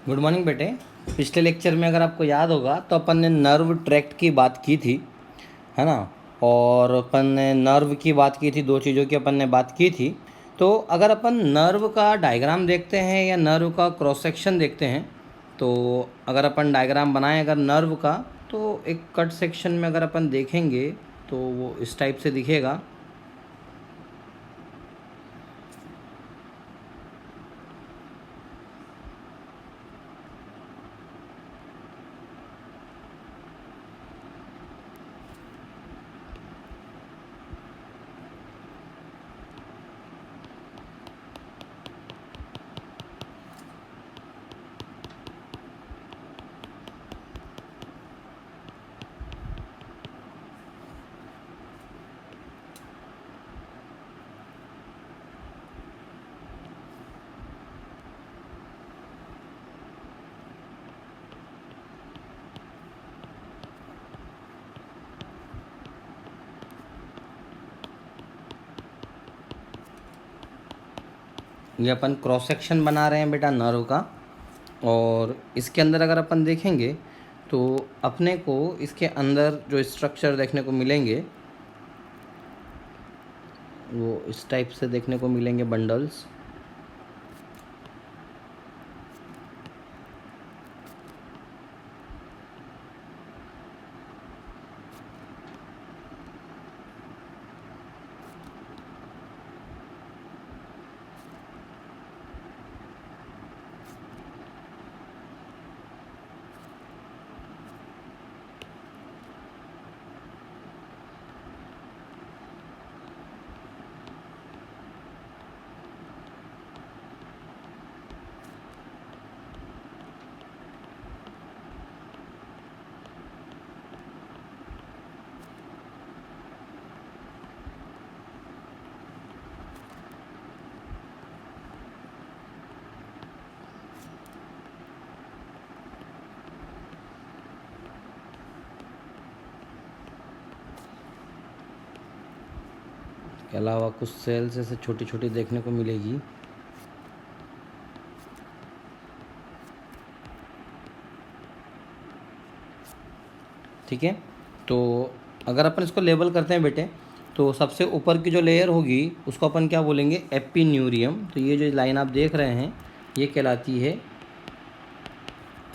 Good morning बेटे। पिछले lecture में अगर आपको याद होगा तो अपन ने नर्व ट्रैक्ट की बात की थी, है ना। और अपन ने नर्व की बात की थी, दो चीज़ों की अपन ने बात की थी। तो अगर अपन नर्व का डायग्राम देखते हैं या नर्व का क्रॉस सेक्शन देखते हैं, तो अगर अपन डायग्राम बनाएं अगर नर्व का, तो एक कट सेक्शन में अगर अपन देखेंगे तो वो इस टाइप से दिखेगा। ये अपन क्रॉस सेक्शन बना रहे हैं बेटा नर्व का। और इसके अंदर अगर अपन देखेंगे तो अपने को इसके अंदर जो स्ट्रक्चर देखने को मिलेंगे वो इस टाइप से देखने को मिलेंगे, बंडल्स। के अलावा कुछ सेल्स ऐसे छोटी छोटी देखने को मिलेगी। ठीक है, तो अगर अपन इसको लेबल करते हैं बेटे, तो सबसे ऊपर की जो लेयर होगी उसको अपन क्या बोलेंगे, एपिन्यूरियम। तो ये जो लाइन आप देख रहे हैं ये कहलाती है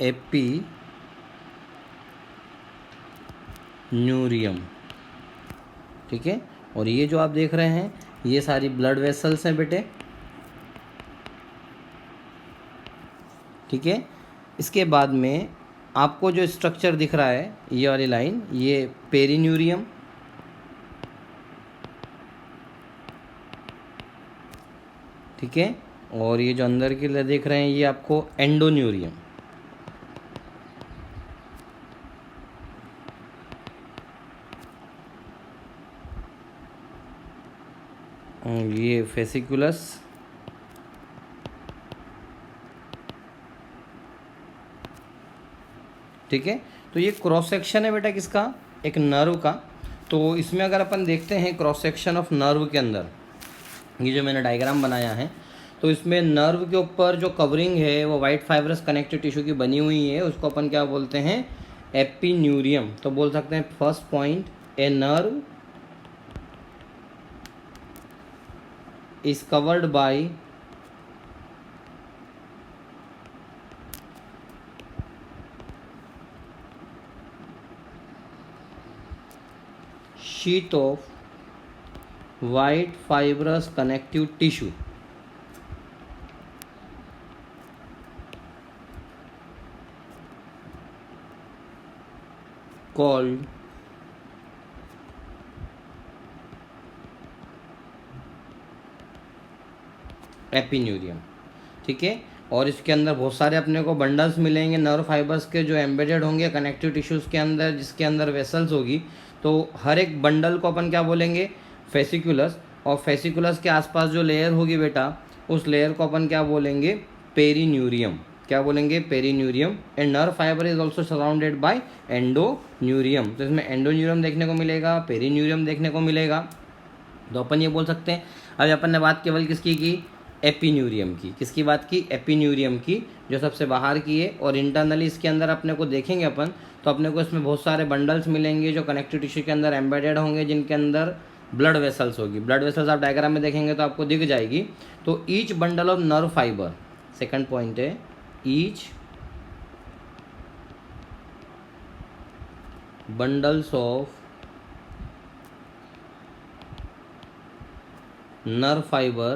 एपिन्यूरियम। ठीक है, और ये जो आप देख रहे हैं ये सारी ब्लड वेसल्स हैं बेटे। ठीक है, इसके बाद में आपको जो स्ट्रक्चर दिख रहा है ये वाली लाइन, ये पेरिन्यूरियम। ठीक है, और ये जो अंदर की लेयर देख रहे हैं ये आपको एंडोन्यूरियम। ये फेसिकुलस। ठीक है, तो ये क्रॉस सेक्शन है बेटा किसका, एक नर्व का। तो इसमें अगर अपन देखते हैं क्रॉस सेक्शन ऑफ नर्व के अंदर, ये जो मैंने डायग्राम बनाया है, तो इसमें नर्व के ऊपर जो कवरिंग है वो वाइट फाइब्रस कनेक्टिव टिश्यू की बनी हुई है, उसको अपन क्या बोलते हैं, एपिन्यूरियम। तो बोल सकते हैं first point, a nerve is covered by sheet of white fibrous connective tissue called epineurium. ठीक है, और इसके अंदर बहुत सारे अपने को बंडल्स मिलेंगे नर्व फाइबर्स के जो एम्बेडेड होंगे कनेक्टिव टिश्यूज़ के अंदर, जिसके अंदर वेसल्स होगी। तो हर एक बंडल को अपन क्या बोलेंगे, फेसिकुलस। और फेसिकुलस के आसपास जो लेयर होगी बेटा, उस लेयर को अपन क्या बोलेंगे, पेरिन्यूरियम। क्या बोलेंगे, perineurium. And nerve fibre is also surrounded by endoneurium. तो इसमें एंडोन्यूरियम देखने को मिलेगा, पेरिन्यूरियम देखने को मिलेगा। तो अपन ये बोल सकते हैं। अभी अपन ने बात केवल किसकी की, एपिन्यूरियम की। किसकी बात की? एपिन्यूरियम की, जो सबसे बाहर की है। और इंटरनली इसके अंदर अपने को देखेंगे अपन तो अपने को इसमें बहुत सारे बंडल्स मिलेंगे जो कनेक्टिव टिश्यू के अंदर एम्बेडेड होंगे, जिनके अंदर ब्लड वेसल्स होगी। ब्लड वेसल्स आप डायग्राम में देखेंगे तो आपको दिख जाएगी। तो each bundle of nerve fibre, second point है, each bundles of nerve fiber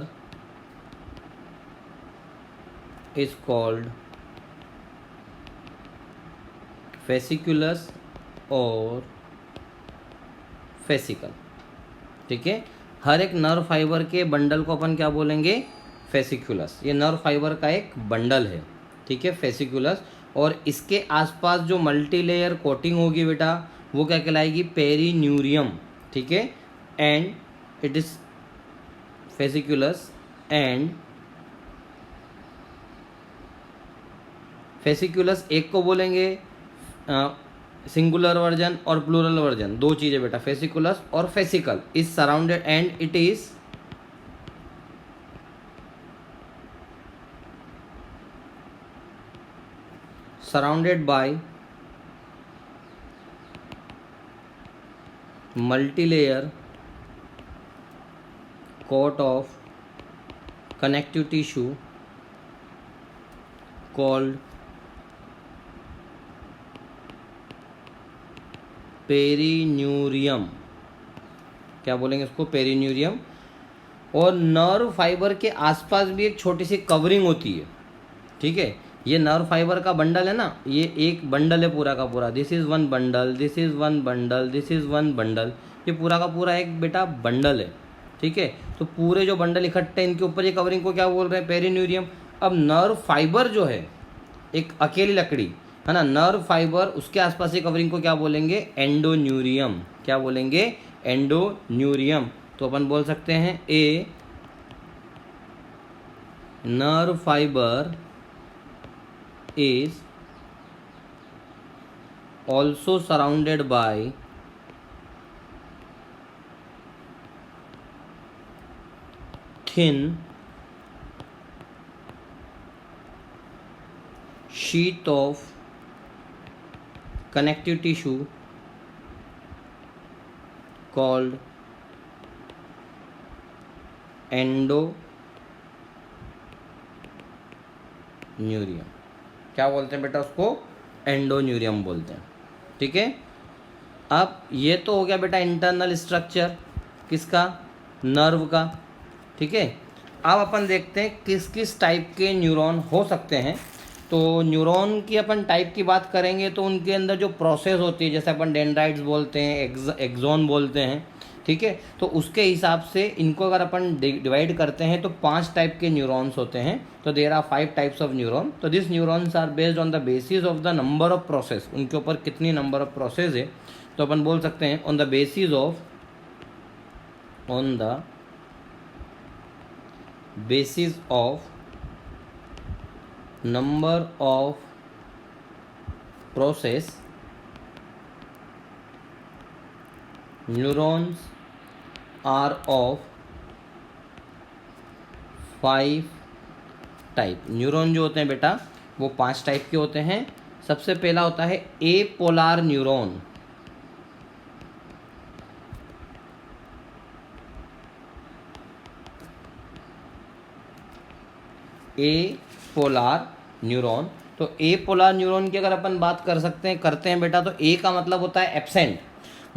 is called fasciculus और फेसिकल। ठीक है, हर एक नर्व फाइबर के बंडल को अपन क्या बोलेंगे? फेसिकुलस। ये नर्व फाइबर का एक बंडल है, ठीक है, फेसिकुलस। और इसके आसपास जो मल्टी लेयर कोटिंग होगी बेटा, वो क्या कहलाएगी? पेरीन्यूरियम। ठीक है, and it is fasciculus and fasciculus एक को बोलेंगे सिंगुलर वर्जन और प्लूरल वर्जन, दो चीज़ें बेटा, फेसिकुलस और fascicle is surrounded and it is surrounded by multi-layer coat of connective tissue called perineurium. क्या बोलेंगे इसको? पेरिन्यूरियम। और नर्व फाइबर के आसपास भी एक छोटी सी कवरिंग होती है। ठीक है, ये नर्व फाइबर का बंडल है ना, ये एक बंडल है पूरा का पूरा। This is one bundle, this is one bundle, this is one bundle. ये पूरा का पूरा एक बेटा बंडल है। ठीक है, तो पूरे जो बंडल इकट्ठे हैं, इनके ऊपर ये कवरिंग को क्या बोल रहे हैं? पेरिन्यूरियम। अब नर्व फाइबर जो है, एक अकेली लकड़ी है ना, नर्व फाइबर, उसके आसपास ये कवरिंग को क्या बोलेंगे? एंडोन्यूरियम। क्या बोलेंगे? एंडोन्यूरियम। तो अपन बोल सकते हैं a nerve fibre is also surrounded by thin sheet of connective tissue called endoneurium. क्या बोलते हैं बेटा? उसको एंडोन्यूरियम बोलते हैं। ठीक है, अब ये तो हो गया बेटा इंटरनल स्ट्रक्चर किसका? नर्व का। ठीक है, अब अपन देखते हैं किस किस टाइप के न्यूरॉन हो सकते हैं। तो न्यूरॉन की अपन टाइप की बात करेंगे तो उनके अंदर जो प्रोसेस होती है, जैसे अपन डेंड्राइट्स बोलते हैं, एक्सॉन बोलते हैं। ठीक है, तो उसके हिसाब से इनको अगर अपन डिवाइड करते हैं तो 5 टाइप के न्यूरॉन्स होते हैं। तो there are 5 types of neuron. तो this neurons are based on the basis of the number of process. उनके ऊपर कितनी नंबर ऑफ प्रोसेस है, तो अपन बोल सकते हैं on the basis of number of process neurons are of 5 type. Neuron जो होते हैं बेटा वो 5 टाइप के होते हैं। सबसे पहला होता है ए पोलार न्यूरॉन। ए पोलार न्यूरॉन। तो ए पोलार न्यूरॉन की अगर अपन बात करते हैं बेटा, तो ए का मतलब होता है एब्सेंट,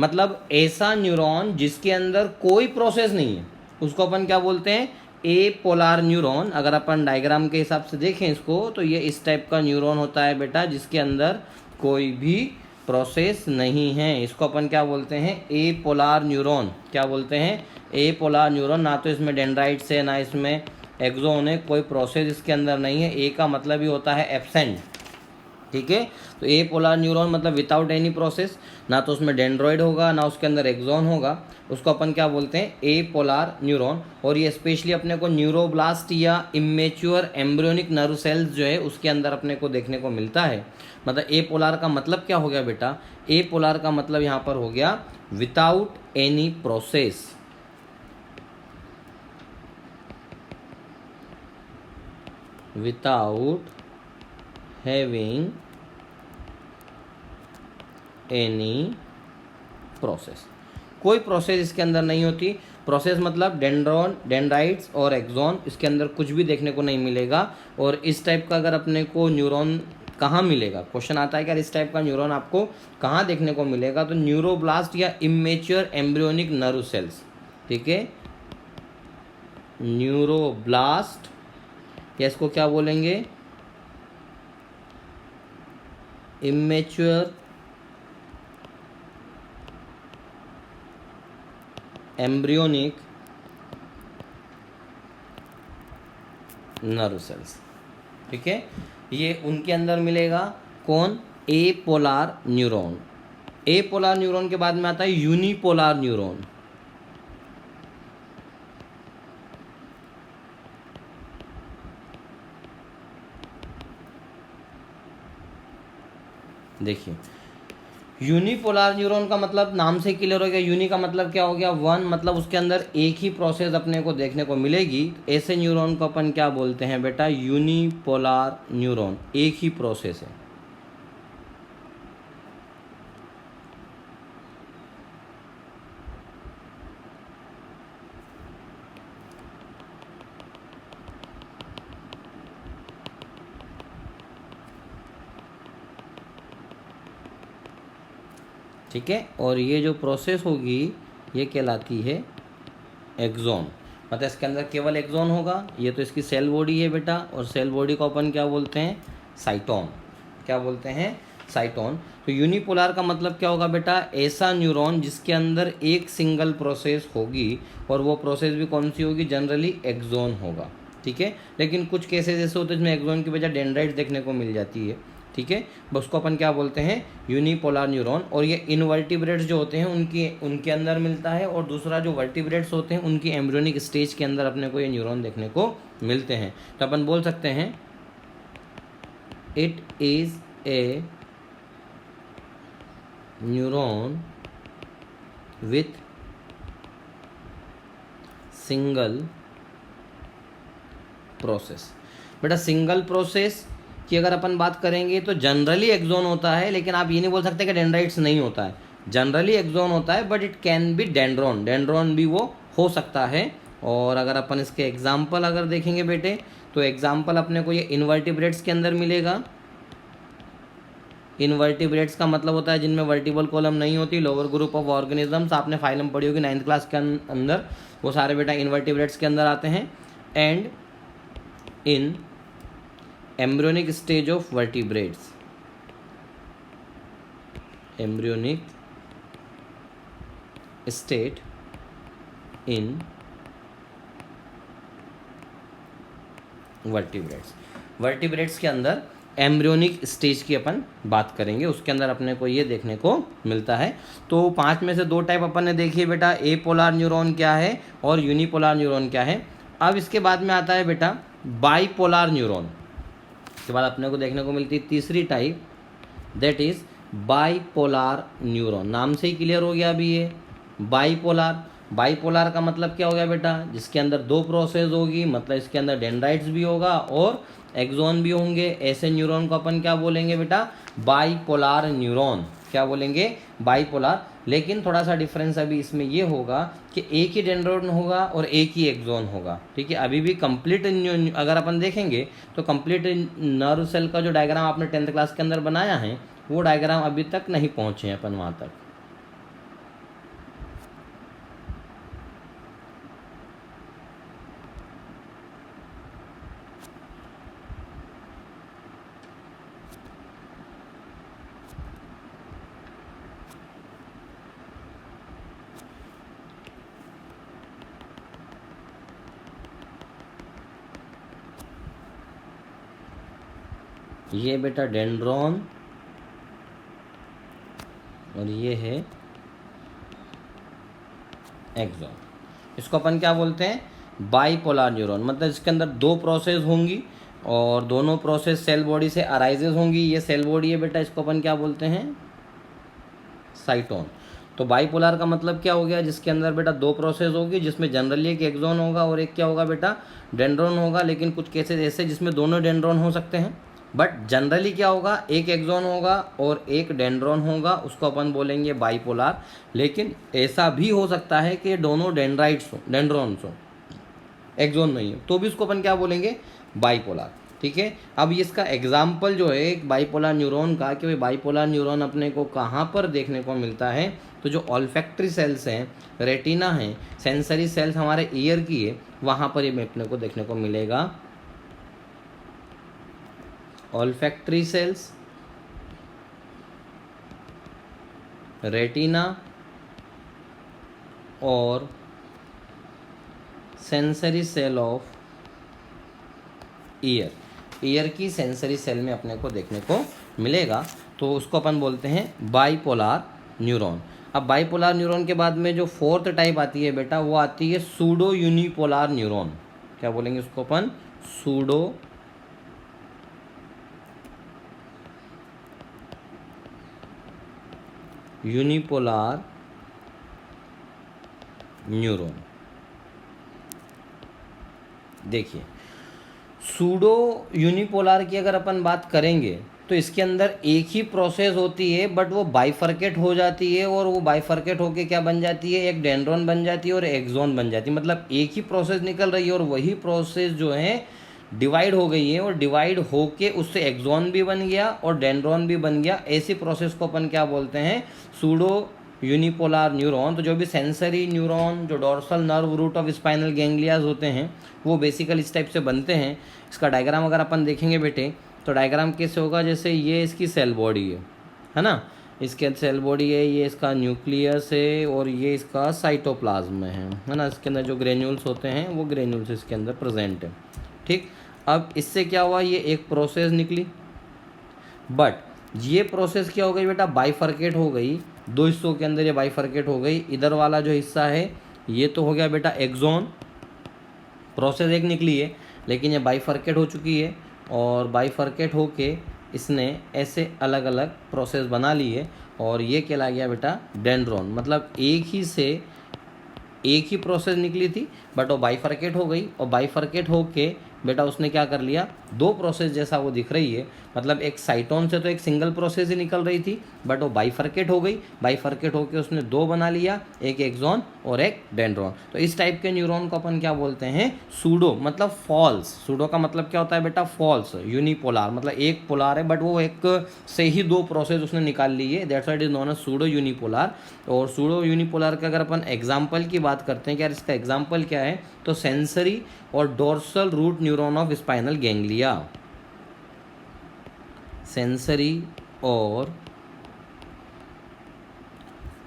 मतलब ऐसा न्यूरॉन जिसके अंदर कोई प्रोसेस नहीं है, उसको अपन क्या बोलते हैं? ए पोलार न्यूरॉन। अगर अपन डायग्राम के हिसाब से देखें इसको, तो ये इस टाइप का न्यूरॉन होता है बेटा, जिसके अंदर कोई भी प्रोसेस नहीं है। इसको अपन क्या बोलते हैं? ए पोलार न्यूरॉन। क्या बोलते हैं? ए पोलार न्यूरॉन। ना तो इसमें डेंड्राइट्स है, ना इसमें एक्सोन है, कोई प्रोसेस इसके अंदर नहीं है। ए का मतलब ही होता है एब्सेंट। ठीक है, तो ए पोलार न्यूरॉन मतलब विदाउट एनी प्रोसेस, ना तो उसमें डेंड्रॉइड होगा, ना उसके अंदर एक्सॉन होगा, उसको अपन क्या बोलते हैं? ए पोलार न्यूरॉन। और ये स्पेशली अपने को न्यूरोब्लास्ट या इमेच्योर एम्ब्रियोनिक नर्व सेल्स जो है उसके अंदर अपने को देखने को मिलता है। मतलब ए पोलार का मतलब क्या हो गया बेटा? ए पोलार का मतलब यहाँ पर हो गया without any process. Without having any process. कोई प्रोसेस इसके अंदर नहीं होती। प्रोसेस मतलब डेंड्रॉन, डेंड्राइट्स और एक्सॉन, इसके अंदर कुछ भी देखने को नहीं मिलेगा। और इस टाइप का अगर अपने को न्यूरॉन कहाँ मिलेगा, क्वेश्चन आता है कि यार इस टाइप का न्यूरॉन आपको कहाँ देखने को मिलेगा, तो न्यूरोब्लास्ट या इमेच्योर एम्ब्रियोनिक नर्व सेल्स, ठीक है, न्यूरोब्लास्ट, या इसको क्या बोलेंगे, इमेच्योर एम्ब्रियोनिक नर्व सेल्स, ठीक है। ये उनके अंदर मिलेगा। कौन? ए पोलार न्यूरॉन। ए पोलार न्यूरॉन के बाद में आता है यूनिपोलार न्यूरॉन। देखिए, यूनिपोलार न्यूरॉन का मतलब नाम से क्लियर हो गया। यूनि का मतलब क्या हो गया? वन, मतलब उसके अंदर एक ही प्रोसेस अपने को देखने को मिलेगी। ऐसे न्यूरॉन को अपन क्या बोलते हैं बेटा? यूनिपोलार न्यूरॉन, एक ही प्रोसेस है। ठीक है, और ये जो प्रोसेस होगी ये कहलाती है एक्सॉन। मतलब इसके अंदर केवल एक्सॉन होगा। ये तो इसकी सेल बॉडी है बेटा, और सेल बॉडी को अपन क्या बोलते हैं? साइटोन। क्या बोलते हैं? साइटोन। तो यूनिपोलार का मतलब क्या होगा बेटा? ऐसा न्यूरॉन जिसके अंदर एक सिंगल प्रोसेस होगी, और वो प्रोसेस भी कौन सी होगी? जनरली एक्सॉन होगा, ठीक है। लेकिन कुछ केसेस ऐसे होते हैं जिसमें एक्सॉन की बजाय डेंड्राइट्स देखने को मिल जाती है, ठीक है। उसको अपन क्या बोलते हैं? यूनिपोलार न्यूरॉन। और ये इनवर्टिब्रेट्स जो होते हैं उनके अंदर मिलता है, और दूसरा जो वर्टिब्रेट्स होते हैं उनकी एम्ब्रियोनिक स्टेज के अंदर अपने को ये न्यूरॉन देखने को मिलते हैं। तो अपन बोल सकते हैं it is a neuron with single process. बेटा सिंगल प्रोसेस की अगर अपन बात करेंगे तो जनरली एक्सॉन होता है, लेकिन आप ये नहीं बोल सकते कि डेंड्राइट्स नहीं होता है। जनरली एक्सॉन होता है, but it can be dendron, dendron भी वो हो सकता है। और अगर अपन इसके एग्जाम्पल अगर देखेंगे बेटे, तो एग्जाम्पल अपने को ये इनवर्टिब्रेट्स के अंदर मिलेगा। इनवर्टिब्रेट्स का मतलब होता है जिनमें वर्टिबल कॉलम नहीं होती, लोअर ग्रुप ऑफ ऑर्गेनिजम्स। आपने फाइलम पढ़ी होगी 9th क्लास के अंदर, वो सारे बेटा इनवर्टिब्रेट्स के अंदर आते हैं। And in embryonic stage of vertebrates, embryonic state in vertebrates। Vertebrates के अंदर एम्ब्रियोनिक स्टेज की अपन बात करेंगे, उसके अंदर अपने को ये देखने को मिलता है। तो 5 में से 2 टाइप अपन ने देखी है बेटा, ए पोलार न्यूरॉन क्या है और यूनिपोलार न्यूरॉन क्या है। अब इसके बाद में आता है बेटा बाईपोलार न्यूरॉन। के बाद अपने को देखने को मिलती है तीसरी टाइप, दैट इज बाईपोलार न्यूरॉन। नाम से ही क्लियर हो गया अभी ये बाईपोलार। बाईपोलार का मतलब क्या हो गया बेटा? जिसके अंदर 2 प्रोसेस होगी, मतलब इसके अंदर डेंड्राइट्स भी होगा और एक्सॉन भी होंगे। ऐसे न्यूरॉन को अपन क्या बोलेंगे बेटा? बाईपोलार न्यूरॉन। क्या बोलेंगे? बाईपोलार। लेकिन थोड़ा सा डिफरेंस अभी इसमें ये होगा कि एक ही डेंड्रोन होगा और एक ही एक्सॉन होगा, ठीक है। अभी भी कंप्लीट अगर अपन देखेंगे तो कंप्लीट नर्व सेल का जो डायग्राम आपने 10th क्लास के अंदर बनाया है, वो डायग्राम अभी तक नहीं पहुंचे हैं अपन वहाँ तक। ये बेटा डेंड्रॉन और ये है एक्सॉन। इसको अपन क्या बोलते हैं? बाईपोलार न्यूरॉन। मतलब इसके अंदर 2 प्रोसेस होंगी और दोनों प्रोसेस सेल बॉडी से अराइजेज होंगी। ये सेल बॉडी है बेटा, इसको अपन क्या बोलते हैं? साइटोन। तो बाईपोलर का मतलब क्या हो गया, जिसके अंदर बेटा दो प्रोसेस होगी, जिसमें जनरली एक एक्सॉन होगा और एक क्या होगा बेटा, डेंड्रॉन होगा। लेकिन कुछ केसेस ऐसे जिसमें दोनों डेंड्रॉन हो सकते हैं, बट जनरली क्या होगा, एक एक्सॉन होगा और एक डेंड्रॉन होगा, उसको अपन बोलेंगे बाईपोलर। लेकिन ऐसा भी हो सकता है कि दोनों डेंड्राइट्स हो, डेंड्रॉन्स हो, एक्सॉन नहीं हो, तो भी उसको अपन क्या बोलेंगे, बाईपोलर। ठीक है, अब इसका एग्जाम्पल जो है एक बाईपोलर न्यूरॉन का, कि भाई बाईपोलर न्यूरॉन अपने को कहाँ पर देखने को मिलता है, तो जो ऑल्फैक्टरी सेल्स हैं, रेटिना है, सेंसरी सेल्स हमारे ईयर की है, वहाँ पर ये अपने को देखने को मिलेगा। ऑल्फैक्टरी सेल्स, रेटिना और sensory cell of ear, ear की सेंसरी सेल में अपने को देखने को मिलेगा। तो उसको अपन बोलते हैं बाईपोलर न्यूरॉन। अब बाईपोलर न्यूरॉन के बाद में जो फोर्थ टाइप आती है बेटा, वो आती है सूडो यूनिपोलर न्यूरॉन। क्या बोलेंगे उसको अपन, सूडो यूनिपोलर न्यूरॉन। देखिए, सूडो यूनिपोलर की अगर अपन बात करेंगे तो इसके अंदर एक ही प्रोसेस होती है, बट वो बाइफर्केट हो जाती है, और वो बाइफर्केट होके क्या बन जाती है, एक डेंड्रॉन बन जाती है और एक्सॉन बन जाती है। मतलब एक ही प्रोसेस निकल रही है और वही प्रोसेस जो है डिवाइड हो गई है, और डिवाइड होके उससे एक्सॉन भी बन गया और डेंड्रॉन भी बन गया। ऐसी प्रोसेस को अपन क्या बोलते हैं, सूडो यूनिपोलर न्यूरॉन। तो जो भी सेंसरी न्यूरॉन, जो dorsal nerve root of spinal ganglias होते हैं, वो बेसिकली इस टाइप से बनते हैं। इसका डायग्राम अगर अपन देखेंगे बेटे, तो डायग्राम कैसे होगा, जैसे ये इसकी सेल बॉडी है ना, इसके सेल बॉडी है, ये इसका न्यूक्लियस है और ये इसका साइटोप्लाज्म है ना। इसके अंदर जो ग्रेन्यूल्स होते हैं वो ग्रेन्यूल्स इसके अंदर प्रेजेंट है। ठीक, अब इससे क्या हुआ, ये एक प्रोसेस निकली, बट ये प्रोसेस क्या हो गई बेटा, बाइफर्केट हो गई, दो हिस्सों के अंदर ये बाइफर्केट हो गई। इधर वाला जो हिस्सा है ये तो हो गया बेटा एक्सॉन, प्रोसेस एक निकली है, लेकिन ये बाइफर्केट हो चुकी है, और बाइफर्केट होके इसने ऐसे अलग अलग प्रोसेस बना ली है, और ये कहला गया बेटा डेंड्रॉन। मतलब एक ही प्रोसेस निकली थी, बट वो बाइफर्केट हो गई, और बाइफर्केट होके बेटा उसने क्या कर लिया, दो प्रोसेस जैसा वो दिख रही है। मतलब एक साइटोन से तो एक सिंगल प्रोसेस ही निकल रही थी, बट वो बाइफर्केट हो गई, बाइफर्केट होके उसने दो बना लिया, एक एक्सॉन और एक डेंड्रॉन। तो इस टाइप के न्यूरॉन को अपन क्या बोलते हैं, सूडो, मतलब फॉल्स। सूडो का मतलब क्या होता है बेटा, फॉल्स। यूनिपोलर मतलब एक पोलर है, बट वो एक से ही दो प्रोसेस उसने निकाल ली है, that's why it is known as pseudo unipolar. और सूडो यूनिपोलर का अगर अपन एग्जाम्पल की बात करते हैं कि यार इसका एग्जाम्पल क्या है, तो सेंसरी और dorsal root neuron of spinal ganglia. Sensory और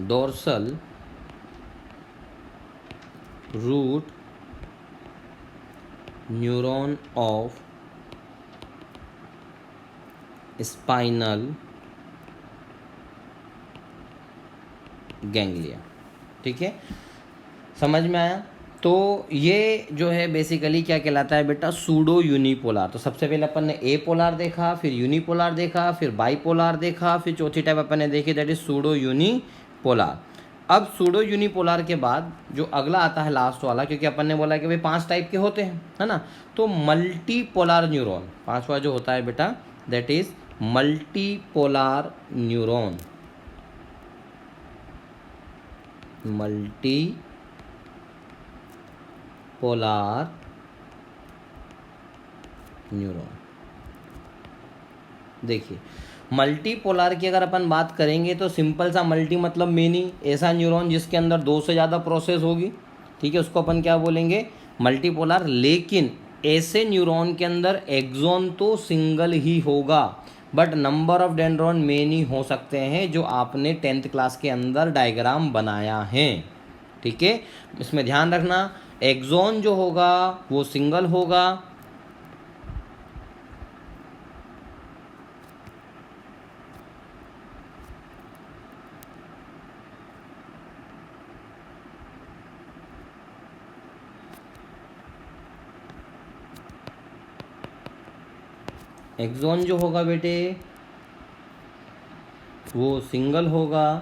dorsal root neuron of spinal ganglia. ठीक है, समझ में आया। तो ये जो है बेसिकली क्या कहलाता है बेटा, सूडो यूनिपोलर। तो सबसे पहले अपन ने ए पोलर देखा, फिर यूनिपोलर देखा, फिर बाईपोलर देखा, फिर चौथी टाइप अपन ने देखी दैट इज सूडो यूनिपोलर। अब सूडो यूनिपोलर के बाद जो अगला आता है लास्ट वाला, क्योंकि अपन ने बोला कि भाई 5 टाइप के होते हैं, है ना, तो मल्टीपोलर न्यूरॉन, पांचवा जो होता है बेटा that is multipolar neuron. Multipolar neuron. देखिए, मल्टीपोलर की अगर अपन बात करेंगे तो सिंपल सा मल्टी मतलब मेनी, ऐसा न्यूरॉन जिसके अंदर दो से ज़्यादा प्रोसेस होगी, ठीक है, उसको अपन क्या बोलेंगे, मल्टीपोलर। लेकिन ऐसे न्यूरॉन के अंदर एक्सॉन तो सिंगल ही होगा, but number of dendron many हो सकते हैं, जो आपने 10th क्लास के अंदर डायग्राम बनाया है। ठीक है, इसमें ध्यान रखना, एक्सॉन जो होगा वो सिंगल होगा, एक्सॉन जो होगा बेटे वो सिंगल होगा,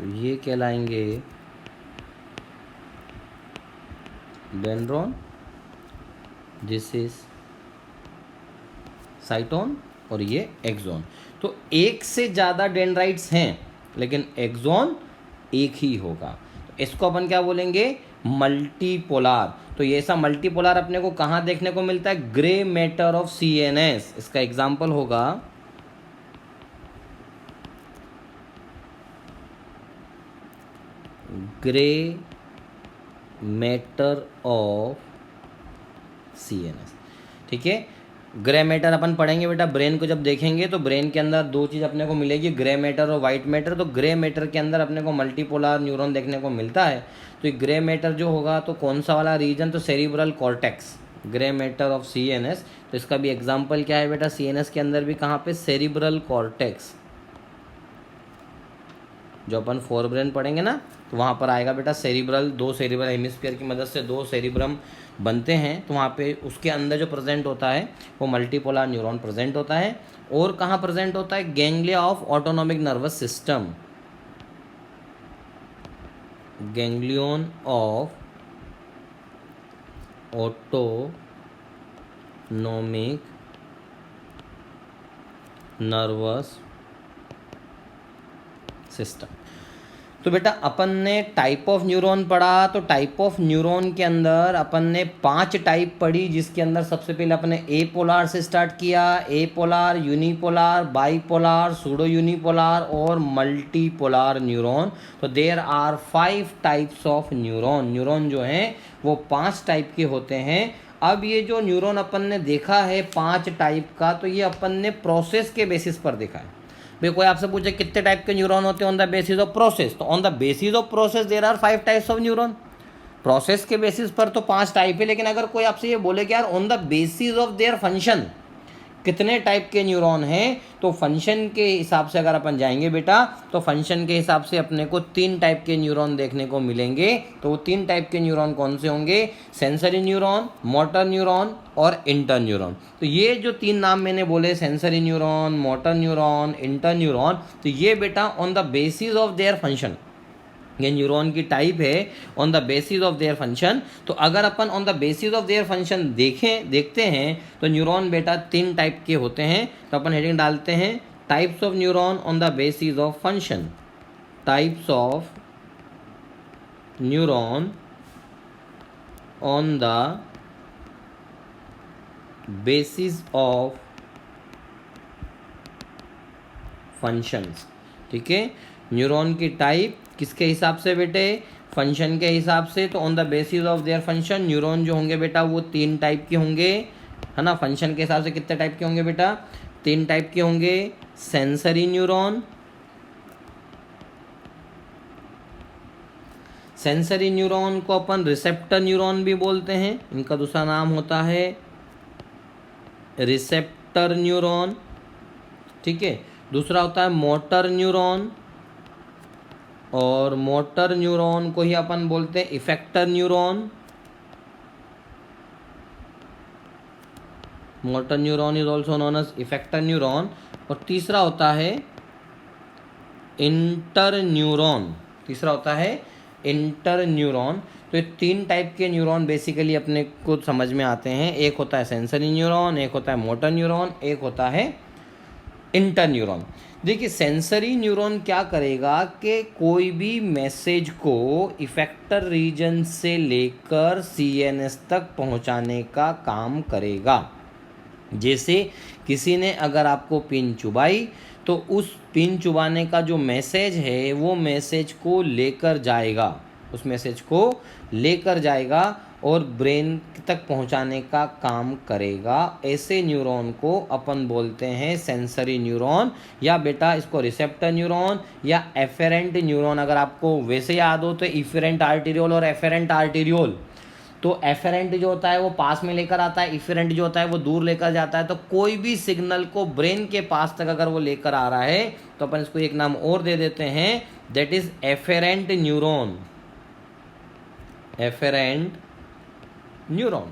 तो ये कहलाएंगे डेंड्रॉन, दिस इज साइटोन और ये एक्सोन। तो एक से ज़्यादा डेंड्राइट्स हैं लेकिन एक्सोन एक ही होगा, तो इसको अपन क्या बोलेंगे, मल्टीपोलार। तो ये ऐसा मल्टीपोलार अपने को कहाँ देखने को मिलता है, ग्रे मैटर ऑफ CNS। इसका एग्जांपल होगा ग्रे मैटर ऑफ CNS। ठीक है, ग्रे मैटर अपन पढ़ेंगे बेटा, ब्रेन को जब देखेंगे तो ब्रेन के अंदर दो चीज़ अपने को मिलेगी, ग्रे मैटर और वाइट मैटर। तो ग्रे मैटर के अंदर अपने को मल्टीपोलर न्यूरॉन देखने को मिलता है। तो ये ग्रे मैटर जो होगा तो कौन सा वाला रीजन, तो cerebral cortex, grey matter of CNS। तो इसका भी एग्जाम्पल क्या है बेटा, CNS के अंदर भी कहाँ पे, सेरिब्रल कॉर्टेक्स। जो अपन फोर ब्रेन पढ़ेंगे ना तो वहाँ पर आएगा बेटा सेरिब्रल, दो सेरिब्रल हेमिस्फीयर की मदद से दो सेरिब्रम बनते हैं, तो वहाँ पे उसके अंदर जो प्रेजेंट होता है वो मल्टीपोलर न्यूरॉन प्रेजेंट होता है। और कहाँ प्रेजेंट होता है, ganglia of autonomic nervous system, ganglion of autonomic nervous system. तो बेटा अपन ने टाइप ऑफ न्यूरॉन पढ़ा, तो टाइप ऑफ न्यूरॉन के अंदर अपन ने 5 टाइप पढ़ी, जिसके अंदर सबसे पहले अपने ए पोलार से स्टार्ट किया, ए पोलार, यूनिपोलार, बाईपोलार, सूडो यूनिपोलार और मल्टीपोलार न्यूरॉन। तो there are 5 types of neuron. Neuron जो हैं वो 5 टाइप के होते हैं। अब ये जो न्यूरॉन अपन ने देखा है 5 टाइप का, तो ये अपन ने प्रोसेस के बेसिस पर देखा है। भाई कोई आपसे पूछे कितने टाइप के न्यूरॉन होते हैं on the basis of process, तो on the basis of process there are 5 types of neuron. Process के बेसिस पर तो 5 टाइप है, लेकिन अगर कोई आपसे ये बोले कि यार on the basis of their function कितने टाइप के न्यूरॉन हैं, तो फंक्शन के हिसाब से अगर अपन जाएंगे बेटा, तो फंक्शन के हिसाब से अपने को 3 टाइप के न्यूरॉन देखने को मिलेंगे। तो वो 3 टाइप के न्यूरॉन कौन से होंगे, सेंसरी न्यूरॉन, मोटर न्यूरॉन और इंटर न्यूरॉन। तो ये जो 3 नाम मैंने बोले, sensory neuron, motor neuron, interneuron, तो ये बेटा on the basis of their function, ये न्यूरॉन की टाइप है on the basis of their function. तो अगर अपन on the basis of their function देखते हैं तो न्यूरॉन बेटा 3 टाइप के होते हैं। तो अपन हेडिंग डालते हैं types of neuron on the basis of function, types of neuron on the basis of functions. ठीक है, न्यूरॉन की टाइप किसके हिसाब से बेटे, फंक्शन के हिसाब से। तो on the basis of their function neuron जो होंगे बेटा वो 3 टाइप के होंगे, है ना। फंक्शन के हिसाब से कितने टाइप के होंगे बेटा, 3 टाइप के होंगे। सेंसरी न्यूरॉन, सेंसरी न्यूरॉन को अपन रिसेप्टर न्यूरॉन भी बोलते हैं, इनका दूसरा नाम होता है रिसेप्टर न्यूरॉन। ठीक है, दूसरा होता है मोटर न्यूरॉन, और मोटर न्यूरॉन को ही अपन बोलते हैं effector neuron. Motor neuron is also known as effector neuron. और तीसरा होता है इंटर न्यूरॉन, तीसरा होता है इंटर न्यूरॉन। तो ये 3 टाइप के न्यूरॉन बेसिकली अपने को समझ में आते हैं। एक होता है सेंसरी न्यूरॉन, एक होता है मोटर न्यूरॉन, एक होता है इंटर न्यूरॉन। देखिए सेंसरी न्यूरॉन क्या करेगा कि कोई भी मैसेज को इफेक्टर रीजन से लेकर CNS तक पहुंचाने का काम करेगा। जैसे किसी ने अगर आपको पिन चुबाई तो उस पिन चुबाने का जो मैसेज है वो मैसेज को लेकर जाएगा, उस मैसेज को लेकर जाएगा और ब्रेन तक पहुंचाने का काम करेगा। ऐसे न्यूरॉन को अपन बोलते हैं सेंसरी न्यूरॉन, या बेटा इसको रिसेप्टर न्यूरॉन या एफेरेंट न्यूरॉन। अगर आपको वैसे याद हो तो इफेरेंट आर्टीरियोल और एफेरेंट आर्टीरियोल। तो एफेरेंट जो होता है वो पास में लेकर आता है, इफेरेंट जो होता है वो दूर लेकर जाता है। तो कोई भी सिग्नल को ब्रेन के पास तक अगर वो लेकर आ रहा है तो अपन इसको एक नाम और दे देते हैं, that is efferent neuron, efferent neuron.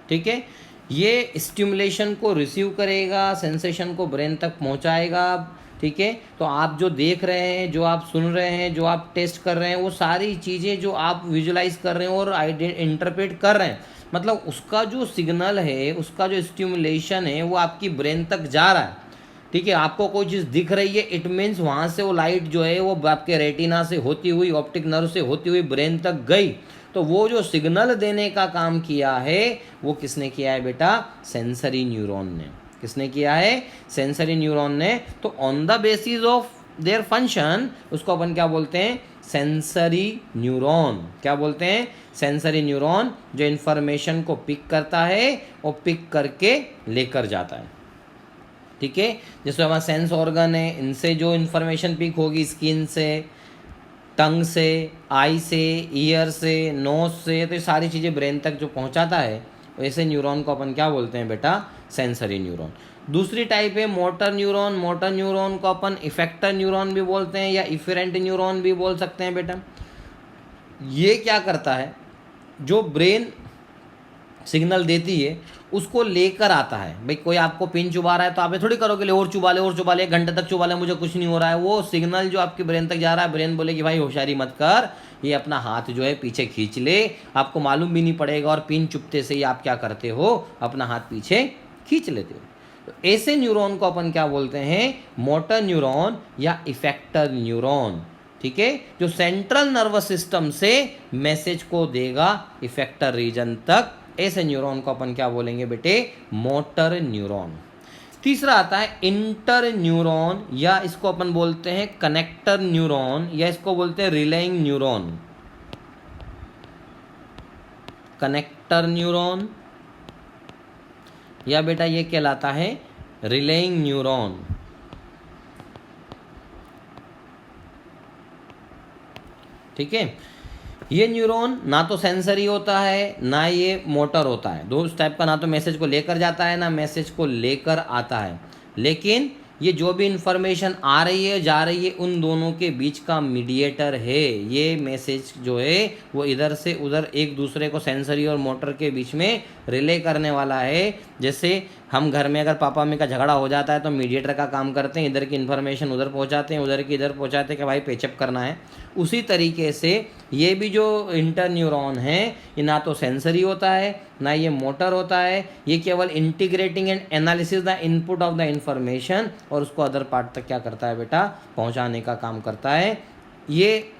ठीक है, ये स्टिमुलेशन को रिसीव करेगा, सेंसेशन को ब्रेन तक पहुंचाएगा, ठीक है। तो आप जो देख रहे हैं, जो आप सुन रहे हैं, जो आप टेस्ट कर रहे हैं, वो सारी चीज़ें जो आप विजुलाइज कर रहे हैं और इंटरप्रेट कर रहे हैं, मतलब उसका जो सिग्नल है, उसका जो स्टिमुलेशन है, वो आपकी ब्रेन तक जा रहा है। ठीक है, आपको कोई चीज़ दिख रही है, इट मीन्स वहाँ से वो लाइट जो है वो आपके रेटिना से होती हुई, ऑप्टिक नर्व से होती हुई ब्रेन तक गई। तो वो जो सिग्नल देने का काम किया है वो किसने किया है बेटा? सेंसरी न्यूरॉन ने। किसने किया है? सेंसरी न्यूरॉन ने। तो on the basis of their function उसको अपन क्या बोलते हैं? Sensory neuron. क्या बोलते हैं? सेंसरी न्यूरॉन, जो इन्फॉर्मेशन को पिक करता है और पिक करके लेकर जाता है। ठीक है, जैसे हमारा सेंस ऑर्गन है, इनसे जो इन्फॉर्मेशन पिक होगी, स्किन से, टंग से, आई से, ईयर से, नोज से, तो ये सारी चीज़ें ब्रेन तक जो पहुंचाता है, वैसे न्यूरॉन को अपन क्या बोलते हैं बेटा? Sensory neuron. दूसरी टाइप है मोटर न्यूरॉन। मोटर न्यूरॉन को अपन इफेक्टर न्यूरॉन भी बोलते हैं या इफेरेंट न्यूरॉन भी बोल सकते हैं बेटा। ये क्या करता है? जो ब्रेन सिग्नल देती है उसको लेकर आता है। भाई कोई आपको पिन चुबा रहा है तो आप ये थोड़ी करोगे ले और चुबा ले और चुबा ले, 1 घंटे तक चुबा ले, मुझे कुछ नहीं हो रहा है। वो सिग्नल जो आपकी ब्रेन तक जा रहा है, ब्रेन बोलेगी भाई होशियारी मत कर, ये अपना हाथ जो है पीछे खींच ले। आपको मालूम भी नहीं पड़ेगा और पिन चुपते से ही आप क्या करते हो? अपना हाथ पीछे खींच लेते हो। तो ऐसे न्यूरॉन को अपन क्या बोलते हैं? मोटर न्यूरॉन या इफेक्टर न्यूरॉन। ठीक है, जो सेंट्रल नर्वस सिस्टम से मैसेज को देगा इफेक्टर रीजन तक, ऐसे न्यूरॉन को अपन क्या बोलेंगे बेटे? Motor neuron. तीसरा आता है इंटर न्यूरॉन, या इसको अपन बोलते हैं कनेक्टर न्यूरॉन, या इसको बोलते हैं रिलेइंग न्यूरॉन। कनेक्टर न्यूरॉन या बेटा ये कहलाता है रिलेइंग न्यूरॉन। ठीक है, ये न्यूरॉन ना तो सेंसरी होता है ना ये मोटर होता है। दो टाइप का, ना तो मैसेज को लेकर जाता है ना मैसेज को लेकर आता है। लेकिन ये जो भी इंफॉर्मेशन आ रही है जा रही है, उन दोनों के बीच का मीडिएटर है। ये मैसेज जो है वो इधर से उधर एक दूसरे को सेंसरी और मोटर के बीच में रिले करने वाला है। जैसे हम घर में अगर पापा मम्मी का झगड़ा हो जाता है तो मीडिएटर का काम करते हैं, इधर की इन्फॉर्मेशन उधर पहुंचाते हैं, उधर की इधर पहुंचाते हैं कि भाई पेचअप करना है। उसी तरीके से ये भी जो इंटर न्यूरॉन है, ये ना तो सेंसरी होता है ना ये मोटर होता है। ये केवल integrating and analysis the input of the information और उसको अदर पार्ट तक क्या करता है बेटा? पहुंचाने का काम करता है। ये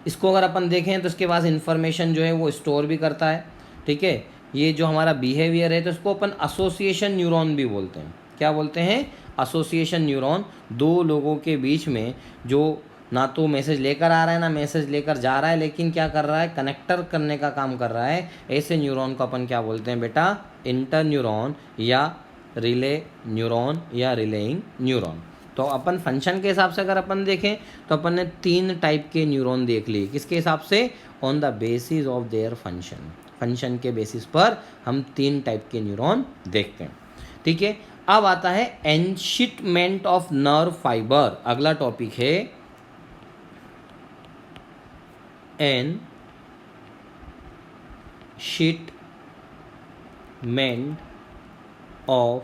इसको अगर अपन देखें तो इसके पास इंफॉर्मेशन जो है वो स्टोर भी करता है। ठीक है, ये जो हमारा बिहेवियर है तो इसको अपन एसोसिएशन न्यूरॉन भी बोलते हैं। क्या बोलते हैं? Association neuron. दो लोगों के बीच में जो ना तो मैसेज लेकर आ रहा है ना मैसेज लेकर जा रहा है, लेकिन क्या कर रहा है? कनेक्टर करने का काम कर रहा है। ऐसे न्यूरॉन को अपन क्या बोलते हैं बेटा? इंटर न्यूरॉन या रिले न्यूरॉन या रिलेइंग न्यूरॉन। तो अपन फंक्शन के हिसाब से अगर अपन देखें तो अपन ने 3 टाइप के न्यूरॉन देख लिए। किसके हिसाब से? On the basis of their function. Function के बेसिस पर हम 3 टाइप के न्यूरॉन देखते हैं। ठीक है, अब आता है एनशिटमेंट ऑफ नर्व फाइबर। अगला टॉपिक है एनशिटमेंट ऑफ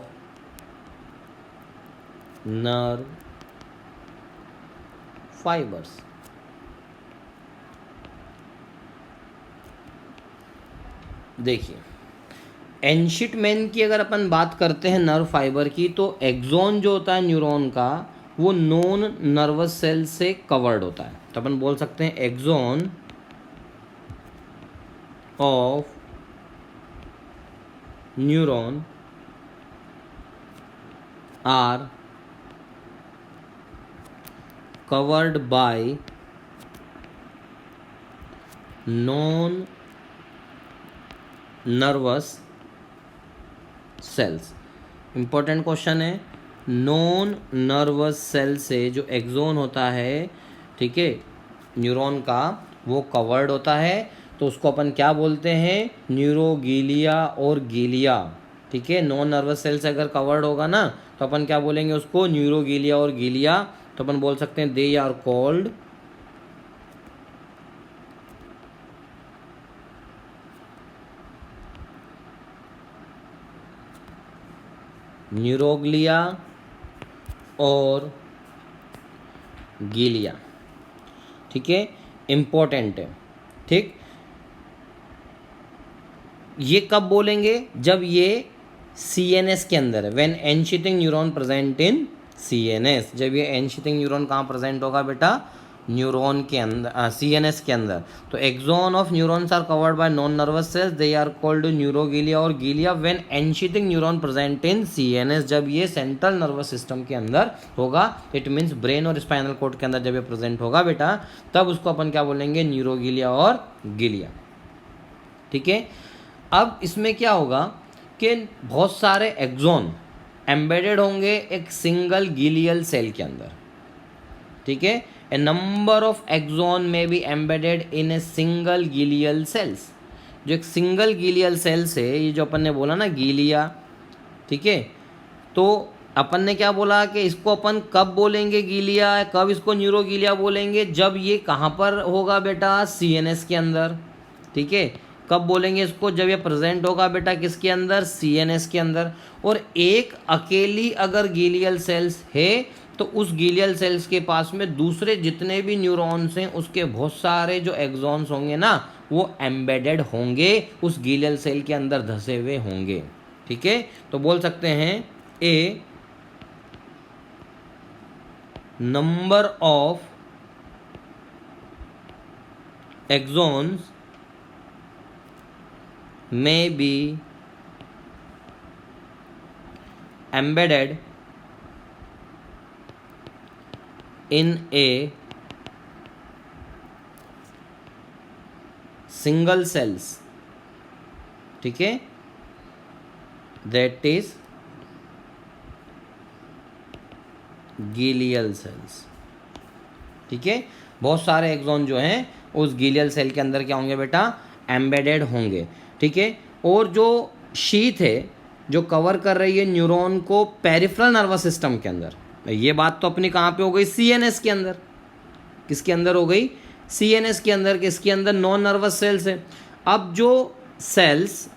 नर्व फाइबर्स। देखिए, एनशिटमेंट की अगर अपन बात करते हैं नर्व फाइबर की, तो एक्सोन जो होता है न्यूरॉन का वो नॉन नर्वस सेल से कवर्ड होता है। तो अपन बोल सकते हैं axon of neuron are covered by non nervous cells। Important question है। नॉन नर्वस सेल से जो एक्सोन होता है, ठीक है, न्यूरॉन का, वो कवर्ड होता है। तो उसको अपन क्या बोलते हैं? न्यूरोगीलिया और गीलिया। ठीक है, नॉन नर्वस सेल से अगर कवर्ड होगा ना तो अपन क्या बोलेंगे उसको? न्यूरोगीलिया और गीलिया। तो अपन बोल सकते हैं दे आर कॉल्ड न्यूरोग्लिया और गीलिया। ठीक है, इम्पोर्टेंट है। ठीक, ये कब बोलेंगे? जब ये CNS के अंदर है, when ensheathing neuron present in CNS। जब ये एनशीथिंग न्यूरॉन कहाँ प्रेजेंट होगा बेटा? न्यूरॉन के अंदर, CNS के अंदर। तो axon of neurons are covered by non nervous cells, they are called neuroglia और glia when ensheathing neuron present in CNS। जब ये सेंट्रल नर्वस सिस्टम के अंदर होगा, इट मीन्स ब्रेन और स्पाइनल कोड के अंदर जब ये प्रेजेंट होगा बेटा, तब उसको अपन क्या बोलेंगे? न्यूरोगिलिया और गिलिया। ठीक है, अब इसमें क्या होगा कि बहुत सारे एक्सॉन एम्बेडेड होंगे एक सिंगल गीलियल सेल के अंदर। ठीक है, a number of axon may be embedded in a single glial cells. जो एक सिंगल गीलियल सेल्स है, ये जो अपन ने बोला ना गीलिया, ठीक है, तो अपन ने क्या बोला कि इसको अपन कब बोलेंगे गीलिया, कब इसको न्यूरोगीलिया बोलेंगे? जब ये कहाँ पर होगा बेटा? CNS के अंदर। ठीक है, कब बोलेंगे इसको? जब ये प्रेजेंट होगा बेटा किसके अंदर? CNS के अंदर। और एक अकेली अगर गीलियल सेल्स है तो उस गीलियल सेल्स के पास में दूसरे जितने भी न्यूरॉन्स हैं उसके बहुत सारे जो एक्सॉन्स होंगे ना, वो एम्बेडेड होंगे उस गीलियल सेल के अंदर, धसे हुए होंगे। ठीक है, तो बोल सकते हैं a number of axons may be embedded in a single cells, ठीक है, that is glial cells। ठीक है, बहुत सारे एक्सॉन जो हैं उस गिलियल सेल के अंदर क्या होंगे बेटा? एम्बेडेड होंगे। ठीक है, और जो शीथ है जो कवर कर रही है न्यूरॉन को पेरिफेरल नर्वस सिस्टम के अंदर, ये बात तो अपनी कहाँ पे हो गई? CNS के अंदर। किसके अंदर हो गई? CNS के अंदर। किसके अंदर? नॉन नर्वस सेल्स है। अब जो सेल्स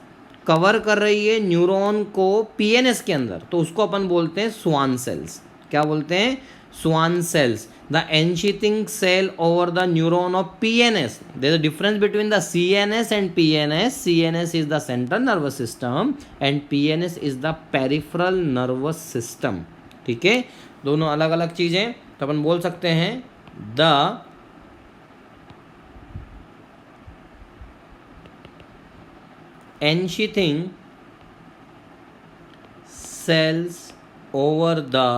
कवर कर रही है न्यूरॉन को PNS के अंदर, तो उसको अपन बोलते हैं स्वान सेल्स। क्या बोलते हैं? Schwann cells. The enchything cell over the neuron of PNS. There is a difference between the CNS and PNS. CNS is the central nervous system and PNS is the peripheral nervous system. ठीक है, दोनों अलग अलग चीजें। तो अपन बोल सकते हैं the enchything cells over the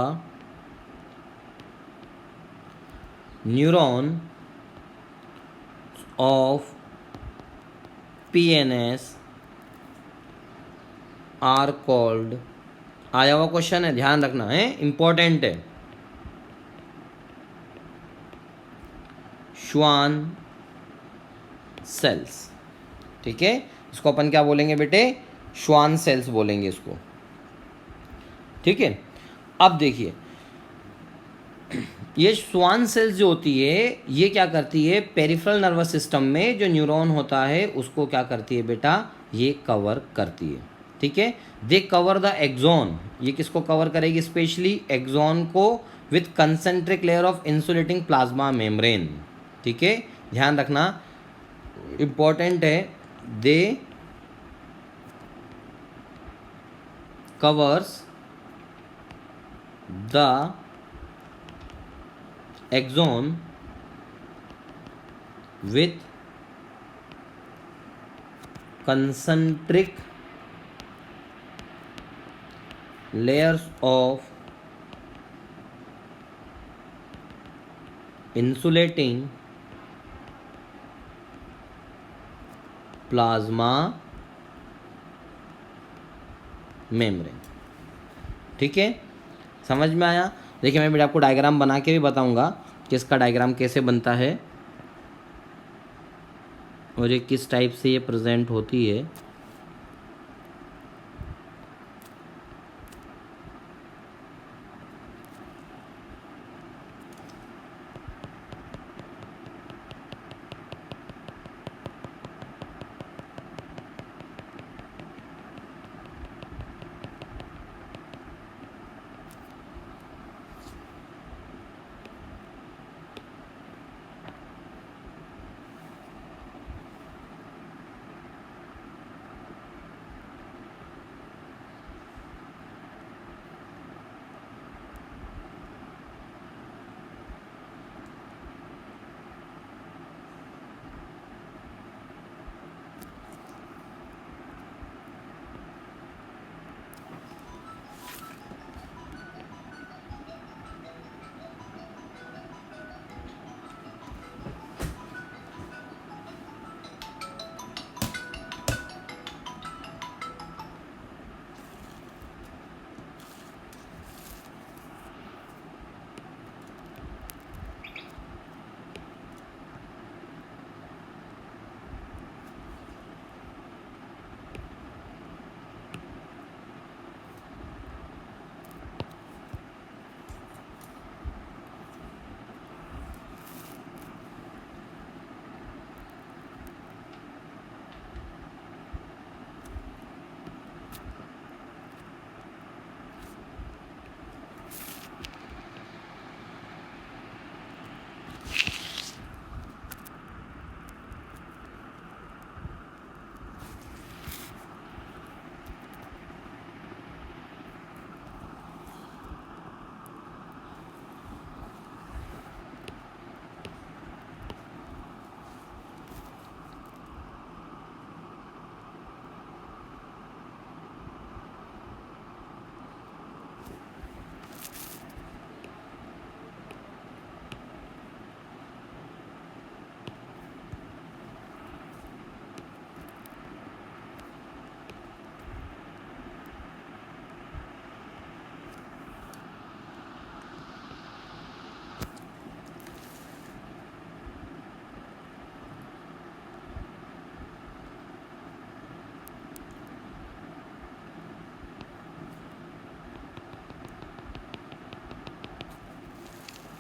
neuron of PNS are called, आया हुआ क्वेश्चन है, ध्यान रखना है, इंपॉर्टेंट है, श्वान सेल्स। ठीक है, इसको अपन क्या बोलेंगे बेटे? श्वान सेल्स बोलेंगे इसको। ठीक है, अब देखिए ये स्वान सेल्स जो होती है ये क्या करती है? पेरिफेरल नर्वस सिस्टम में जो न्यूरॉन होता है उसको क्या करती है बेटा? ये कवर करती है। ठीक है, दे कवर द एक्सॉन। ये किसको कवर करेगी? स्पेशली एक्सॉन को with concentric layer of insulating plasma membrane. ठीक है, ध्यान रखना, इंपॉर्टेंट है। They covers the axon with concentric layers of insulating plasma membrane। ठीक है, समझ में आया? देखिए मैं बेटा आपको डायग्राम बना के भी बताऊंगा कि इसका डायग्राम कैसे बनता है और ये किस टाइप से ये प्रेजेंट होती है।